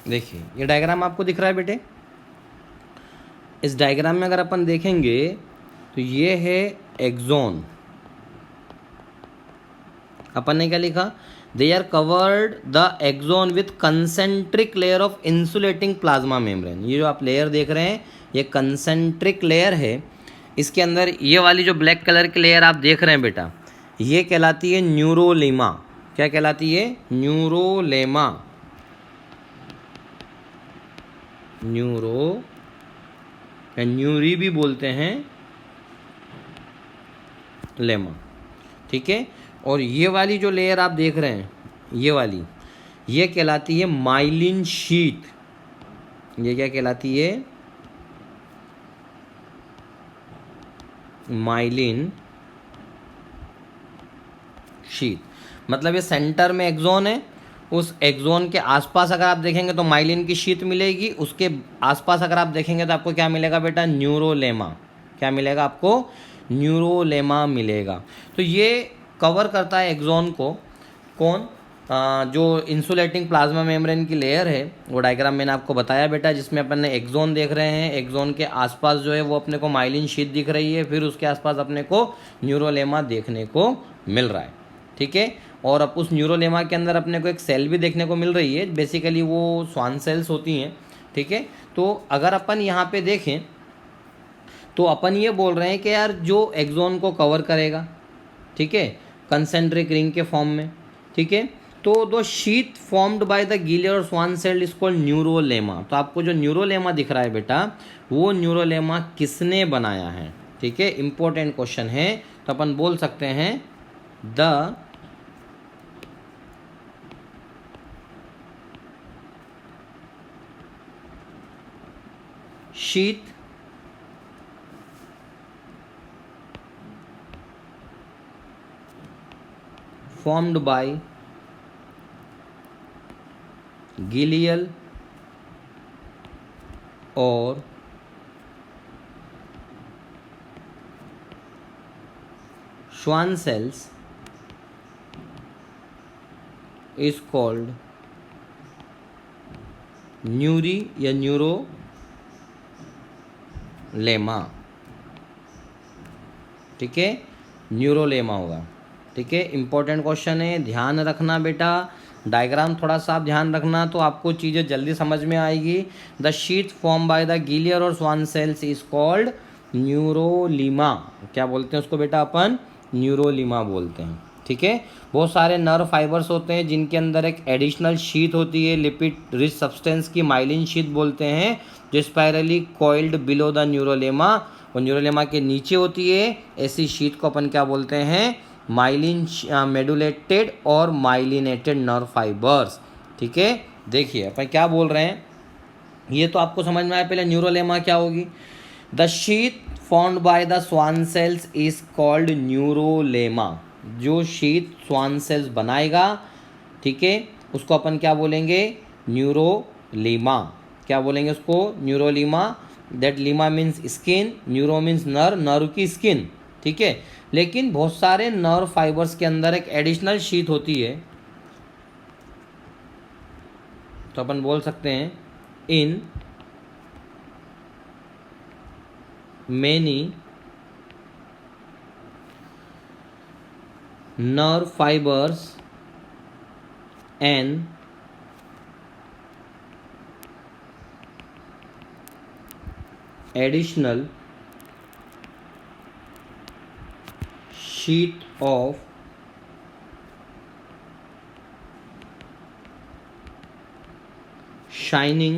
देखिए ये डायग्राम आपको दिख रहा है बेटे। इस डायग्राम में अगर अपन देखेंगे तो ये है एक्सोन। अपन ने क्या लिखा, they are covered the axon with concentric layer of insulating plasma membrane. ये जो आप लेयर देख रहे हैं ये कंसेंट्रिक लेयर है। इसके अंदर ये वाली जो ब्लैक कलर की लेयर आप देख रहे हैं बेटा, ये कहलाती है न्यूरोलेमा। क्या कहलाती है? न्यूरोलेमा। न्यूरो या न्यूरी भी बोलते हैं, लेमा। ठीक है। और ये वाली जो लेयर आप देख रहे हैं, ये वाली, ये कहलाती है माइलिन शीथ। ये क्या कहलाती है? Myelin sheath. मतलब ये सेंटर में एक्सोन है, उस एक्सोन के आसपास अगर आप देखेंगे तो माइलिन की शीथ मिलेगी, उसके आसपास अगर आप देखेंगे तो आपको क्या मिलेगा बेटा? न्यूरोलेमा। क्या मिलेगा आपको? न्यूरोलेमा मिलेगा। तो ये कवर करता है एक्सोन को। कौन? जो इंसुलेटिंग प्लाज्मा मेम्ब्रेन की लेयर है, वो डायग्राम मैंने आपको बताया बेटा, जिसमें अपन ने एक्सोन देख रहे हैं। एक्सोन के आसपास जो है वो अपने को माइलिन शीथ दिख रही है, फिर उसके आसपास अपने को न्यूरोलेमा देखने को मिल रहा है। ठीक है। और अब उस न्यूरोलेमा के अंदर अपने को एक सेल भी देखने को मिल रही है, बेसिकली वो स्वान सेल्स होती हैं। ठीक है। तो अगर अपन यहाँ पे देखें तो अपन ये बोल रहे हैं कि यार जो एक्सोन को कवर करेगा, ठीक है, कंसेंट्रिक रिंग के फॉर्म में, ठीक है, तो दो sheath formed by the glial और Schwann cell is called neurolemma. तो आपको जो न्यूरोलेमा दिख रहा है बेटा, वो न्यूरोलेमा किसने बनाया है? ठीक है, इंपॉर्टेंट क्वेश्चन है। तो अपन बोल सकते हैं the sheath formed by glial or Schwann cells is called न्यूरी या न्यूरोलेमा। ठीक है, न्यूरोलेमा होगा। ठीक है, इंपॉर्टेंट क्वेश्चन है, ध्यान रखना बेटा। डायग्राम थोड़ा सा आप ध्यान रखना तो आपको चीज़ें जल्दी समझ में आएगी। The sheath form by the glial और Schwann cells is called neurilemma. क्या बोलते हैं उसको बेटा? अपन न्यूरोलीमा बोलते हैं। ठीक है। बहुत सारे नर्व फाइबर्स होते हैं जिनके अंदर एक एडिशनल शीथ होती है, लिपिड रिच सब्सटेंस की माइलिन शीथ बोलते हैं, जो स्पाइरली कॉइल्ड बिलो द न्यूरोलेमा, और न्यूरोलेमा के नीचे होती है। ऐसी शीथ को अपन क्या बोलते हैं? माइलिन मेडुलेटेड और माइलिनेटेड नर्व फाइबर्स। ठीक है। देखिए अपन क्या बोल रहे हैं, ये तो आपको समझ में आया। पहले न्यूरोलेमा क्या होगी? The sheath formed by the swan cells is called न्यूरोलेमा। जो शीथ स्वान सेल्स बनाएगा, ठीक है, उसको अपन क्या बोलेंगे? न्यूरोलीमा। क्या बोलेंगे उसको? Neurilemma. That lemma means skin, neuro means nerve, nerve की स्किन। ठीक है। लेकिन बहुत सारे नर्व फाइबर्स के अंदर एक एडिशनल शीथ होती है, तो अपन बोल सकते हैं इन many nerve fibers an additional sheet of shining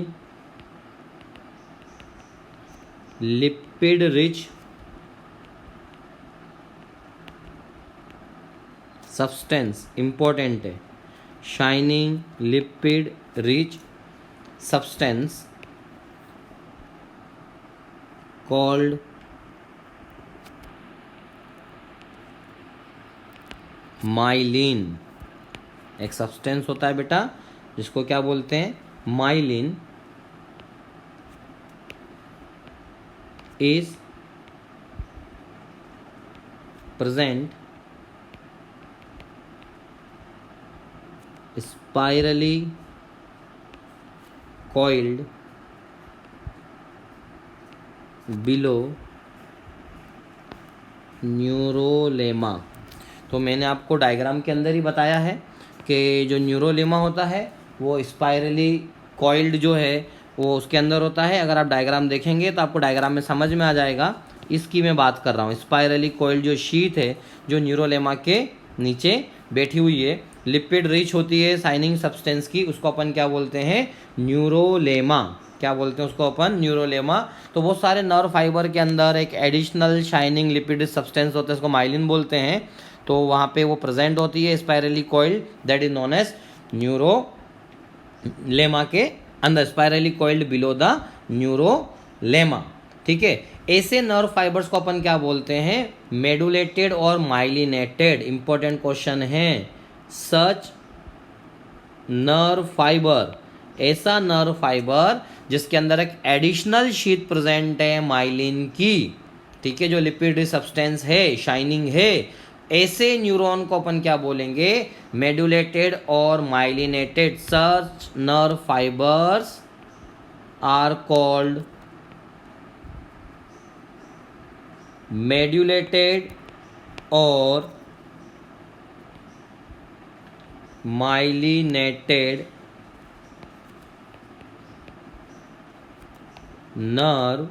lipid rich substance, important है, shining lipid rich substance called myelin. एक सब्सटेंस होता है बेटा जिसको क्या बोलते हैं? Myelin is present spirally coiled below न्यूरोलेमा। तो मैंने आपको डायग्राम के अंदर ही बताया है कि जो न्यूरोलेमा होता है वो स्पाइरली कॉइल्ड जो है वो उसके अंदर होता है। अगर आप डायग्राम देखेंगे तो आपको डायग्राम में समझ में आ जाएगा। इसकी मैं बात कर रहा हूँ, स्पाइरली कॉइल्ड जो शीट है जो न्यूरोलेमा के नीचे बैठी हुई है, लिपिड रिच होती है शाइनिंग सब्सटेंस की, उसको अपन क्या बोलते हैं? न्यूरोलेमा। क्या बोलते हैं उसको अपन? न्यूरोलेमा। तो बहुत सारे नर्व फाइबर के अंदर एक एडिशनल शाइनिंग लिपिड सब्सटेंस होता है, इसको माइलिन बोलते हैं। तो वहाँ पे वो प्रेजेंट होती है spirally coiled, that is known as neurolemma के अंदर, spirally coiled below the neurolemma. ठीक है, ऐसे नर्व फाइबर्स को अपन क्या बोलते हैं? मेडुलेटेड और माइलिनेटेड। इंपॉर्टेंट क्वेश्चन है। सच नर्व फाइबर, ऐसा नर्व फाइबर जिसके अंदर एक एडिशनल शीट प्रेजेंट है माइलिन की, ठीक है, जो लिपिड सब्सटेंस है, शाइनिंग है, ऐसे न्यूरॉन को अपन क्या बोलेंगे? मेडुलेटेड और myelinated. Such nerve fibres are called medullated और माइलिनेटेड नर्व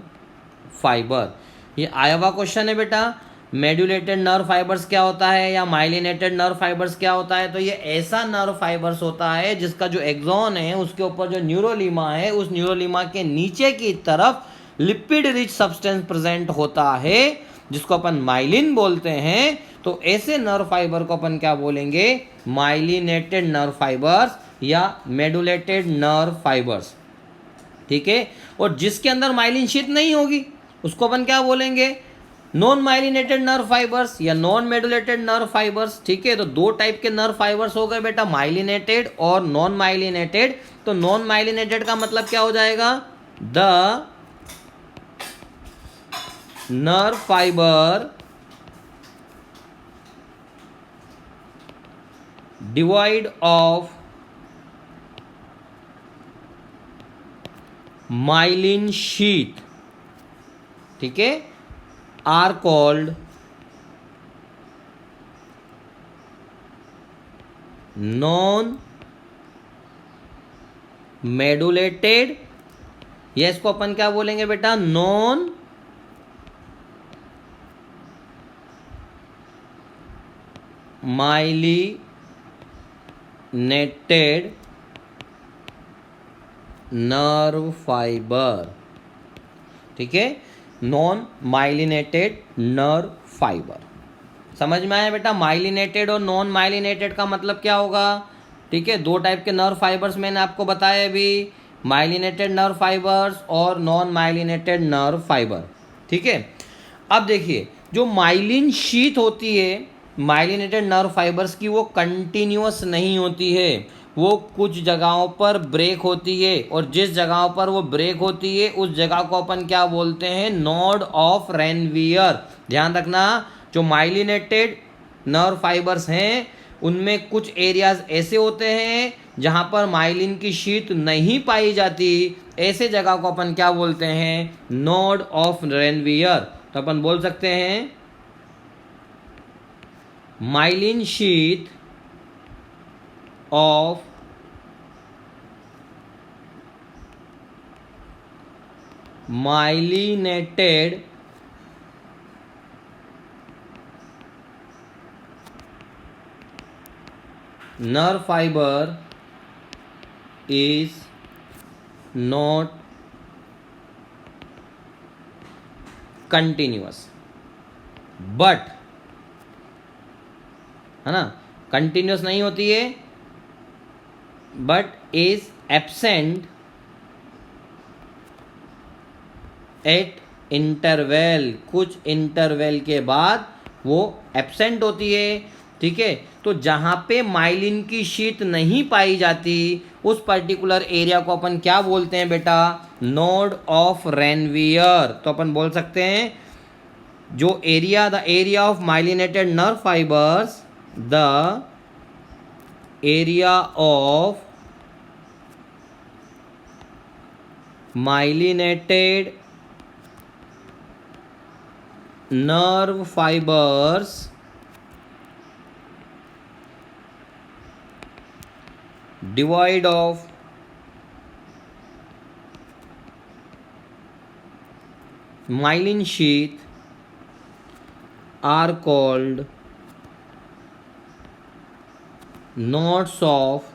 फाइबर। ये आया हुआ क्वेश्चन है बेटा। मेडुलेटेड नर्व फाइबर्स क्या होता है या माइलिनेटेड नर्व फाइबर्स क्या होता है? तो ये ऐसा नर्व फाइबर्स होता है जिसका जो एक्सॉन है उसके ऊपर जो न्यूरोलीमा है, उस न्यूरोलीमा के नीचे की तरफ लिपिड रिच सब्सटेंस प्रेजेंट होता है जिसको अपन माइलिन बोलते हैं। तो ऐसे नर्व फाइबर को अपन क्या बोलेंगे? माइलिनेटेड नर्व फाइबर्स या मेडुलेटेड नर्व फाइबर्स। ठीक है, और जिसके अंदर माइलिन शीट नहीं होगी उसको अपन क्या बोलेंगे? नॉन माइलिनेटेड नर्व फाइबर्स या नॉन मेडुलेटेड नर्व फाइबर्स। ठीक है, तो दो टाइप के नर्व फाइबर्स हो गए बेटा, माइलिनेटेड और नॉन माइलिनेटेड। तो नॉन माइलिनेटेड का मतलब क्या हो जाएगा? The nerve fibre divide of myelin sheath, ठीक है, आर कॉल्ड नॉन मेडुलेटेड, या इसको अपन क्या बोलेंगे बेटा? Non myelinated nerve fibre. ठीक है, नॉन माइलिनेटेड नर्व फाइबर। समझ में आया बेटा? माइलिनेटेड और नॉन माइलिनेटेड का मतलब क्या होगा? ठीक है, दो टाइप के नर्व फाइबर्स मैंने आपको बताए अभी, माइलिनेटेड नर्व फाइबर्स और नॉन माइलिनेटेड नर्व फाइबर। ठीक है, अब देखिए जो माइलिन शीट होती है माइलिनेटेड नर्व फाइबर्स की, वो कंटिन्यूअस नहीं होती है, वो कुछ जगहों पर ब्रेक होती है, और जिस जगहों पर वो ब्रेक होती है उस जगह को अपन क्या बोलते हैं? Node of Ranvier. ध्यान रखना, जो माइलिनेटेड नर्व फाइबर्स हैं उनमें कुछ एरियाज ऐसे होते हैं जहां पर माइलिन की शीट नहीं पाई जाती, ऐसे जगह को अपन क्या बोलते हैं? Node of Ranvier. तो अपन बोल सकते हैं myelin sheath of myelinated nerve fiber is not continuous, but है ना, कंटिन्यूस नहीं होती है, but is absent at interval. कुछ इंटरवेल के बाद वो एब्सेंट होती है। ठीक है, तो जहाँ पे माइलिन की शीट नहीं पाई जाती उस पर्टिकुलर एरिया को अपन क्या बोलते हैं बेटा? Node of Ranvier. तो अपन बोल सकते हैं जो area, the area of myelinated nerve fibres, the area of myelinated nerve fibers devoid of myelin sheath are called knots of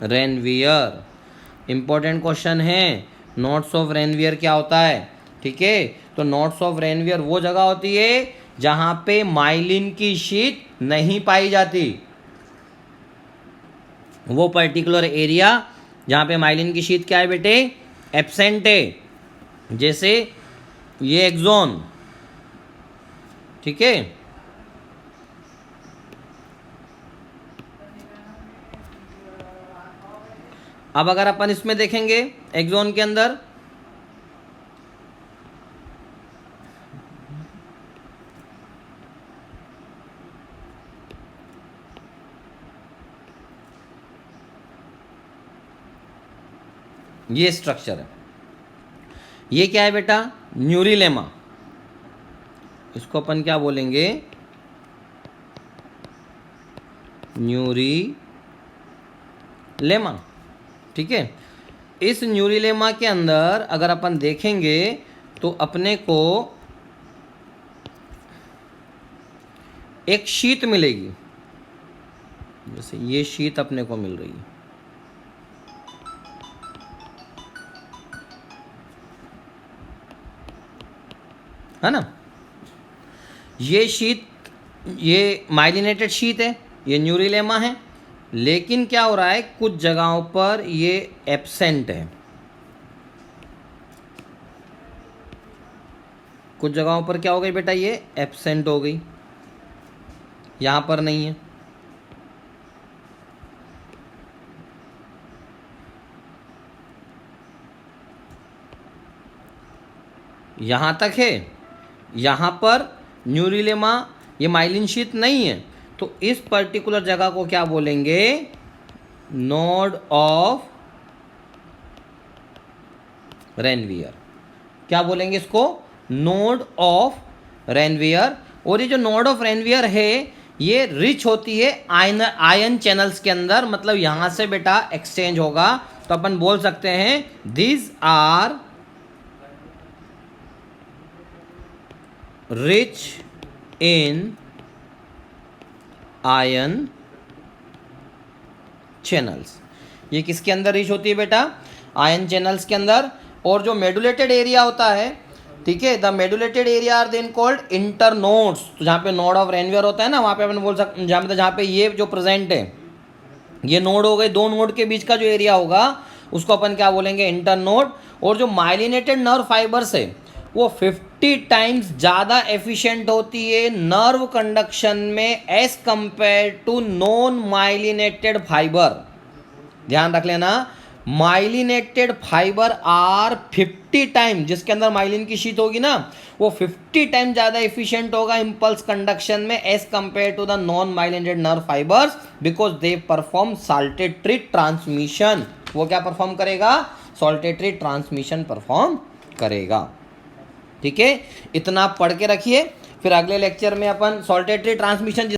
Ranvier. Important question है, नोट्स ऑफ रेनवियर क्या होता है? ठीक है, तो नोट्स ऑफ रेनवियर वो जगह होती है जहां पे माइलिन की शीट नहीं पाई जाती, वो पर्टिकुलर एरिया जहां पे माइलिन की शीट क्या है बेटे? एब्सेंट है। जैसे ये एक्सोन, ठीक है, अब अगर अपन इसमें देखेंगे एक्सोन के अंदर, ये स्ट्रक्चर है, ये क्या है बेटा? न्यूरिलेमा। इसको अपन क्या बोलेंगे? न्यूरिलेमा। ठीक है, इस न्यूरिलेमा के अंदर अगर अपन देखेंगे तो अपने को एक शीट मिलेगी, जैसे ये शीट अपने को मिल रही है ना। ये शीट, ये माइलिनेटेड शीट है, ये न्यूरिलेमा है, लेकिन क्या हो रहा है, कुछ जगहों पर ये एब्सेंट है, कुछ जगहों पर क्या हो गई बेटा? ये एब्सेंट हो गई, यहां पर नहीं है। यहां तक है, यहां पर न्यूरिलेमा, ये माइलिन शीट नहीं है, तो इस पर्टिकुलर जगह को क्या बोलेंगे? Node of Ranvier. क्या बोलेंगे इसको? Node of Ranvier. और ये जो नोड ऑफ रेनवियर है, ये रिच होती है आयन चैनल्स के अंदर, मतलब यहां से बेटा एक्सचेंज होगा, तो अपन बोल सकते हैं these are rich in ion channels. ये किसके अंदर रिच होती है बेटा? आयन चैनल्स के अंदर। और जो मेडुलेटेड एरिया होता है, ठीक है, the medullated area are then called internodes. तो जहाँ पे नोड ऑफ रेनवियर होता है ना, वहाँ पे अपन बोल सकते, जहाँ पे ये जो प्रेजेंट है, ये नोड हो गए, दो नोड के बीच का जो एरिया होगा उसको अपन क्या बोलेंगे? इंटरनोड। और जो माइलिनेटेड नर्व फाइबर्स है वो 50 टाइम्स ज़्यादा एफिशिएंट होती है नर्व कंडक्शन में as compare to non myelinated fibre. ध्यान रख लेना, माइलिनेटेड फाइबर आर 50 टाइम, जिसके अंदर माइलिन की शीट होगी ना, वो 50 टाइम ज़्यादा एफिशिएंट होगा इम्पल्स कंडक्शन में as compare to the non myelinated nerve fibres, because they perform saltatory transmission. वो क्या परफॉर्म करेगा? साल्टेटरी ट्रांसमिशन परफॉर्म करेगा। ठीक है, इतना पढ़ के रखिए, फिर अगले लेक्चर में अपन साल्टेटरी ट्रांसमिशन